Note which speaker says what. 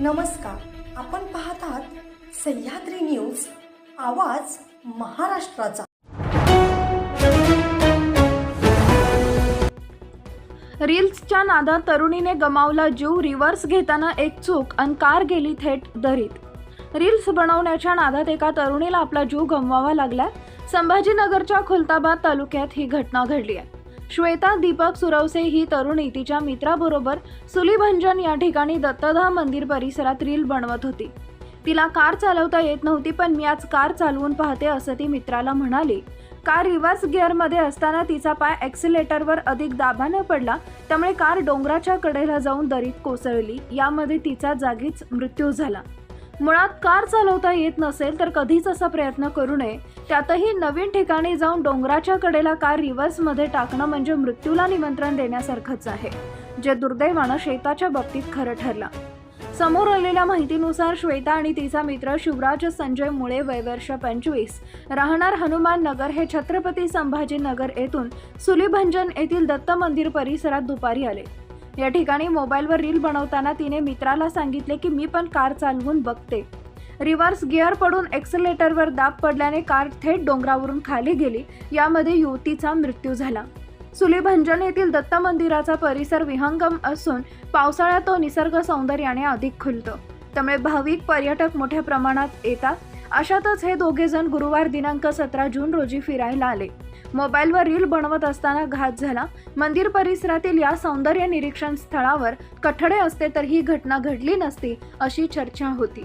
Speaker 1: नमस्कार, आपण पाहत आहात सह्याद्री न्यूज, आवाज महाराष्ट्राचा।
Speaker 2: रील्सच्या नादात तरुणीने गमावला जीव, रिव्हर्स घेताना एक चूक आणि कार गेली थेट दरीत। रील्स बनवण्याच्या नादात एका तरुणीला आपला जीव गमवावा लागला। संभाजीनगरच्या खुलताबाद तालुक्यात ही घटना घडली आहे। श्वेता दीपक सुरवसे ही तरुणी तिच्या मित्राबरोबर सुलीभंजन या ठिकाणी दत्तधाम मंदिर परिसरात रील बनवत होती। तिला कार चालवता येत नव्हती, पण मी आज कार चालवून पाहते असं ती मित्राला म्हणाली। कार रिव्हर्स गिअरमध्ये असताना तिचा पाय ॲक्सिलेटरवर अधिक दाबाने पडला, त्यामुळे कार डोंगराच्या कडेला जाऊन दरीत कोसळली। यामध्ये तिचा जागीच मृत्यू झाला। मुळात कार चालवता येत नसेल तर कधीच असा प्रयत्न करू नये, त्यातही नवीन ठिकाणी जाऊन डोंगराच्या कडेला कार रिव्हर्समध्ये टाकणं म्हणजे मृत्यूला निमंत्रण देण्यासारखंच आहे, जे दुर्दैवानं श्वेताच्या बाबतीत खरं ठरलं। समोर आलेल्या माहितीनुसार श्वेता आणि तिचा मित्र शिवराज संजय मुळे, वय वर्ष 25, राहणार हनुमान नगर, हे छत्रपती संभाजीनगर येथून सुलीभंजन येथील दत्त मंदिर परिसरात दुपारी आले। या ठिकाणी मोबाईलवर रील बनवताना तिने मित्राला सांगितले की मी पण कार चालवून बघते। रिव्हर्स गिअर पडून ॲक्सिलेटरवर दाब पडल्याने कार थेट डोंगरावरून खाली गेली। यामध्ये युवतीचा मृत्यू झाला। सुलीभंजन येथील दत्त मंदिराचा परिसर विहंगम असून पावसाळ्यात तो निसर्ग सौंदर्याने अधिक खुलतो, त्यामुळे भाविक पर्यटक मोठ्या प्रमाणात येतात। अशातच हे दोघे जण गुरुवार दिनांक 17 जून रोजी फिरायला आले। मोबाईलवर रील बनवत असताना घात झाला। मंदिर परिसरातील या सौंदर्य निरीक्षण स्थळावर कठडे असते तर ही घटना घडली नसती, अशी चर्चा होती।